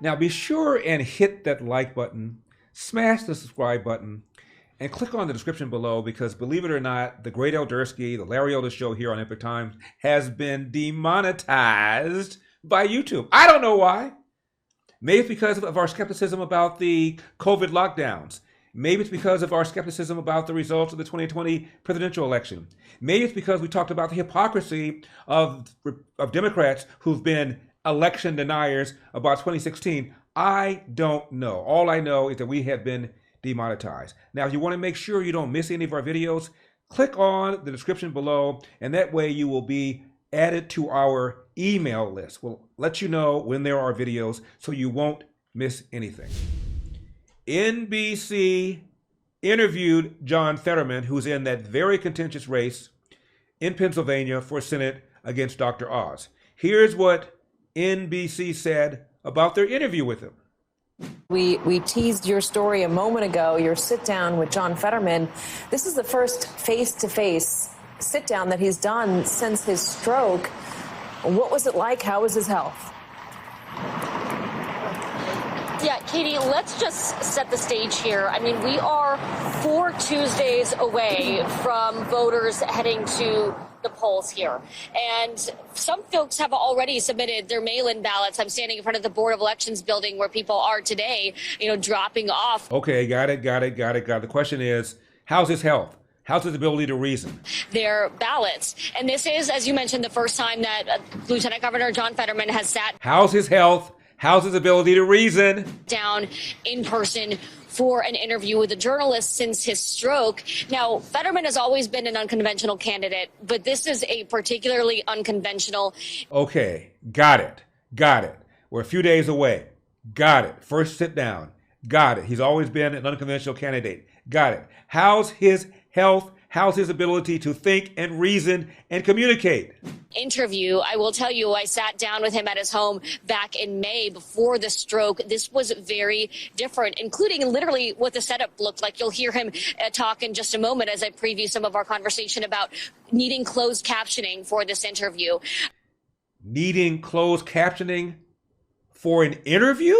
Now be sure and hit that like button, smash the subscribe button, and click on the description below because, believe it or not, the Great Eldersky, the Larry Elder Show here on Epic Times, has been demonetized by YouTube. I don't know why. Maybe it's because of our skepticism about the COVID lockdowns. Maybe it's because of our skepticism about the results of the 2020 presidential election. Maybe it's because we talked about the hypocrisy of Democrats who've been election deniers about 2016. I don't know. All I know is that we have been demonetized. Now, if you want to make sure you don't miss any of our videos, click on the description below, and that way you will be added to our email list. We'll let you know when there are videos so you won't miss anything. NBC interviewed John Fetterman, who's in that very contentious race in Pennsylvania for Senate against Dr. Oz. Here's what NBC said about their interview with him. We teased your story a moment ago, your sit down with John Fetterman. This is the first face-to-face sit down that he's done since his stroke. What was it like? How was his health? Yeah, Katie, let's just set the stage here. I mean, we are 4 Tuesdays away from voters heading to the polls here. And some folks have already submitted their mail-in ballots. I'm standing in front of the Board of Elections building where people are today, dropping off. Okay, got it. The question is, how's his health? How's his ability to reason? Their ballots. And this is, as you mentioned, the first time that Lieutenant Governor John Fetterman has sat. How's his health? How's his ability to reason? Down in person for an interview with a journalist since his stroke. Now, Fetterman has always been an unconventional candidate, but this is a particularly unconventional. Okay, got it. We're a few days away. Got it. First sit down. Got it. He's always been an unconventional candidate. Got it. How's his health? How's his ability to think and reason and communicate? Interview. I will tell you, I sat down with him at his home back in May before the stroke. This was very different, including literally what the setup looked like. You'll hear him talk in just a moment as I preview some of our conversation about needing closed captioning for this interview. Needing closed captioning for an interview?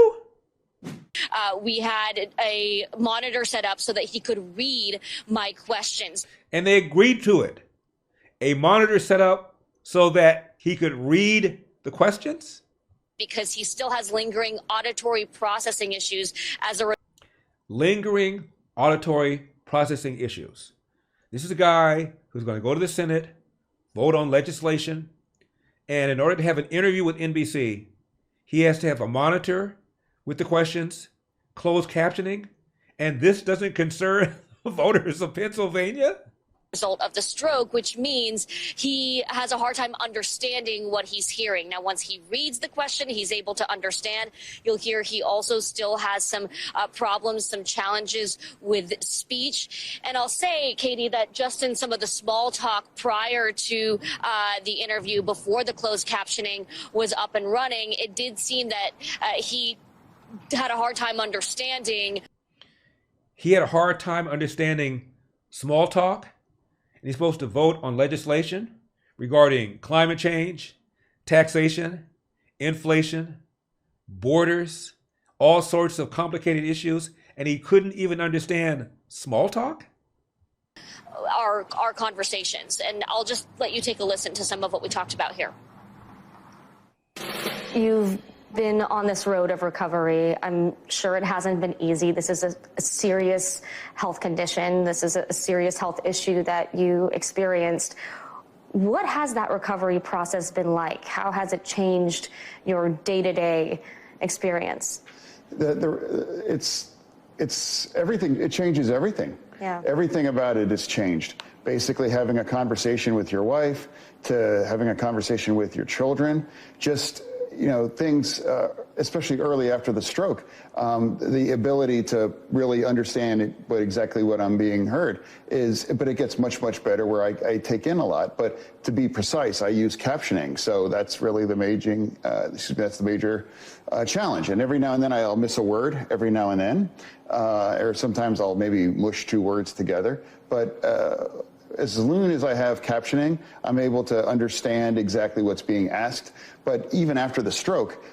We had a monitor set up so that he could read my questions. And they agreed to it. A monitor set up so that he could read the questions? Because he still has lingering auditory processing issues as a lingering auditory processing issues. This is a guy who's going to go to the Senate, vote on legislation, and in order to have an interview with NBC, he has to have a monitor with the questions, closed captioning, and this doesn't concern voters of Pennsylvania? Result of the stroke, which means he has a hard time understanding what he's hearing. Now, once he reads the question, he's able to understand. You'll hear he also still has some problems, some challenges with speech. And I'll say, Katie, that just in some of the small talk prior to the interview, before the closed captioning was up and running, it did seem that he had a hard time understanding. He had a hard time understanding small talk, and he's supposed to vote on legislation regarding climate change, taxation, inflation, borders, all sorts of complicated issues, and he couldn't even understand small talk? Our conversations, and I'll just let you take a listen to some of what we talked about here. You've been on this road of recovery. I'm sure it hasn't been easy. This is a serious health condition. This is a serious health issue that you experienced. What has that recovery process been like? How has it changed your day-to-day experience? It's everything. It changes everything. Yeah. Everything about it has changed. Basically having a conversation with your wife to having a conversation with your children, just things, especially early after the stroke, the ability to really understand exactly what I'm being heard but it gets much, much better where I take in a lot. But to be precise, I use captioning. So that's really the major challenge. And every now and then I'll miss a word every now and then, or sometimes I'll maybe mush two words together. But as soon as I have captioning, I'm able to understand exactly what's being asked. But even after the stroke,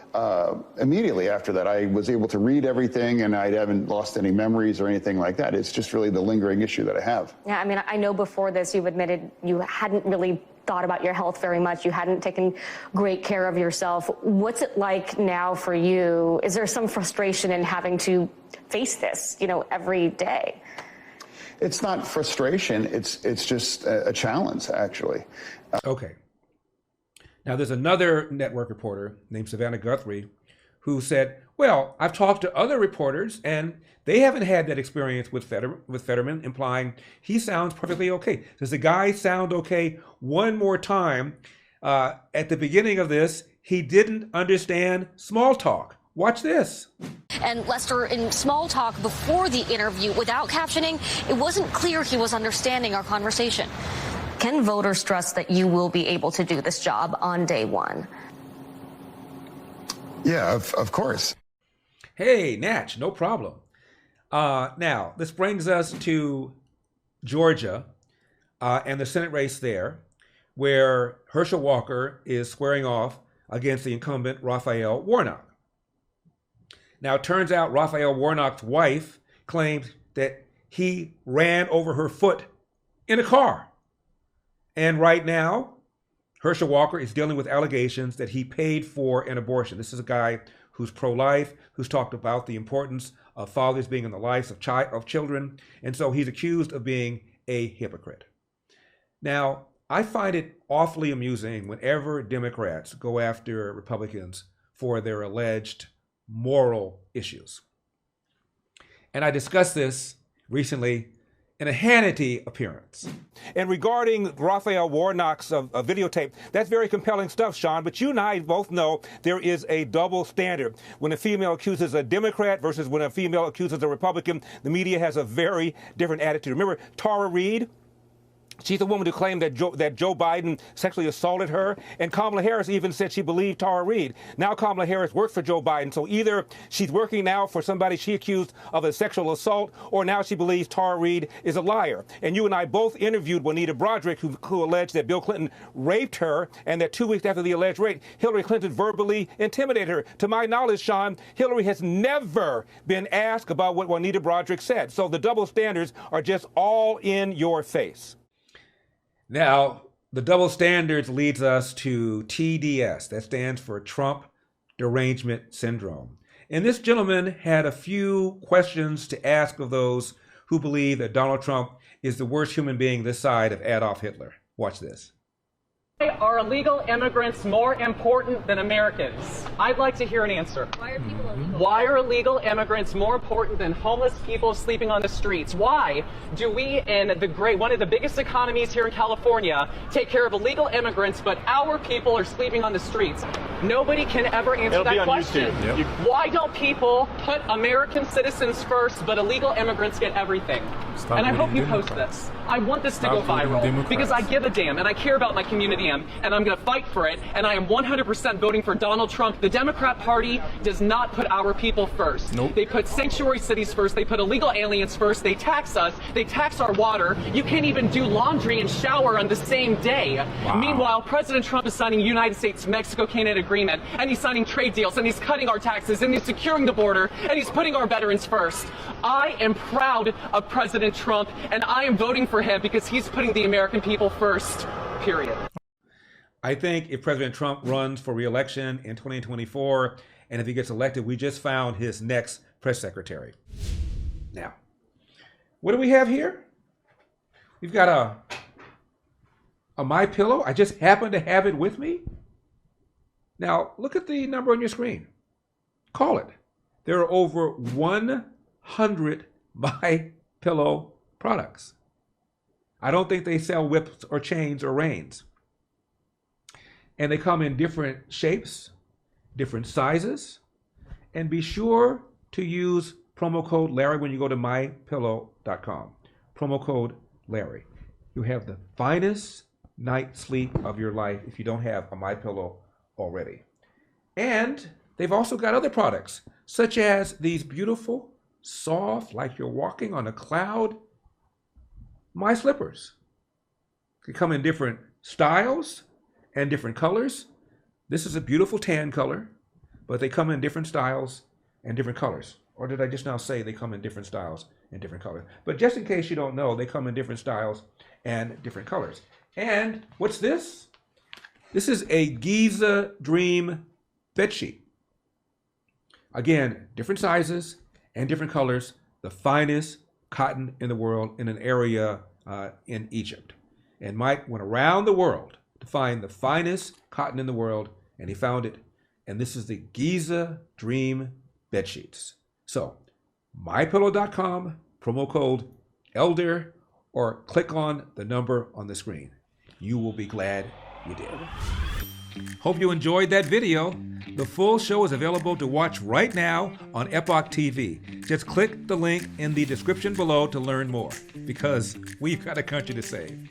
immediately after that, I was able to read everything, and I haven't lost any memories or anything like that. It's just really the lingering issue that I have. Yeah, I mean, I know before this you've admitted you hadn't really thought about your health very much. You hadn't taken great care of yourself. What's it like now for you? Is there some frustration in having to face this, every day? It's not frustration. It's just a challenge, actually. Okay. Now, there's another network reporter named Savannah Guthrie who said, well, I've talked to other reporters and they haven't had that experience with Fetterman, implying he sounds perfectly okay. Does the guy sound okay? One more time, at the beginning of this, he didn't understand small talk. Watch this. And Lester, in small talk before the interview without captioning, it wasn't clear he was understanding our conversation. Can voters trust that you will be able to do this job on day one? Yeah, of course. Hey, Natch, no problem. Now, this brings us to Georgia and the Senate race there, where Herschel Walker is squaring off against the incumbent Raphael Warnock. Now, it turns out Raphael Warnock's wife claimed that he ran over her foot in a car. And right now, Herschel Walker is dealing with allegations that he paid for an abortion. This is a guy who's pro-life, who's talked about the importance of fathers being in the lives of children. And so he's accused of being a hypocrite. Now, I find it awfully amusing whenever Democrats go after Republicans for their alleged moral issues. And I discussed this recently in a Hannity appearance. And regarding Raphael Warnock's videotape, that's very compelling stuff, Sean, but you and I both know there is a double standard. When a female accuses a Democrat versus when a female accuses a Republican, the media has a very different attitude. Remember Tara Reid? She's the woman who claimed that Joe Biden sexually assaulted her, and Kamala Harris even said she believed Tara Reid. Now Kamala Harris works for Joe Biden, so either she's working now for somebody she accused of a sexual assault, or now she believes Tara Reid is a liar. And you and I both interviewed Juanita Broderick, who alleged that Bill Clinton raped her, and that 2 weeks after the alleged rape, Hillary Clinton verbally intimidated her. To my knowledge, Sean, Hillary has never been asked about what Juanita Broderick said. So the double standards are just all in your face. Now, the double standards leads us to TDS. That stands for Trump Derangement Syndrome. And this gentleman had a few questions to ask of those who believe that Donald Trump is the worst human being this side of Adolf Hitler. Watch this. Are illegal immigrants more important than Americans? I'd like to hear an answer. Why are people illegal? Why are illegal immigrants more important than homeless people sleeping on the streets? Why do we, in one of the biggest economies here in California, take care of illegal immigrants, but our people are sleeping on the streets? Nobody can ever answer that question. Yep. Why don't people put American citizens first, but illegal immigrants get everything? And I hope you post this. I want this to go viral because I give a damn and I care about my community and I'm going to fight for it. And I am 100% voting for Donald Trump. The Democrat Party does not put our people first. Nope. They put sanctuary cities first. They put illegal aliens first. They tax us. They tax our water. You can't even do laundry and shower on the same day. Wow. Meanwhile, President Trump is signing United States-Mexico-Canada agreement, and he's signing trade deals, and he's cutting our taxes, and he's securing the border, and he's putting our veterans first. I am proud of President Trump, and I am voting for him because he's putting the American people first, period. I think if President Trump runs for re-election in 2024, and if he gets elected, we just found his next press secretary. Now, what do we have here? We've got a MyPillow. I just happen to have it with me. Now, look at the number on your screen. Call it. There are over 100 MyPillow products. I don't think they sell whips or chains or reins. And they come in different shapes, different sizes. And be sure to use promo code Larry when you go to mypillow.com. Promo code Larry. You have the finest night's sleep of your life if you don't have a MyPillow already. And they've also got other products, such as these beautiful, soft, like you're walking on a cloud, My Slippers. They come in different styles and different colors. This is a beautiful tan color, but they come in different styles and different colors. Or did I just now say they come in different styles and different colors? But just in case you don't know, they come in different styles and different colors. And what's this? This is a Giza Dream bedsheet. Again, different sizes and different colors. The finest cotton in the world in an area in Egypt. And Mike went around the world to find the finest cotton in the world, and he found it. And this is the Giza Dream bedsheets. So, MyPillow.com, promo code ELDER, or click on the number on the screen. You will be glad you did. Hope you enjoyed that video. The full show is available to watch right now on Epoch TV. Just click the link in the description below to learn more, because we've got a country to save.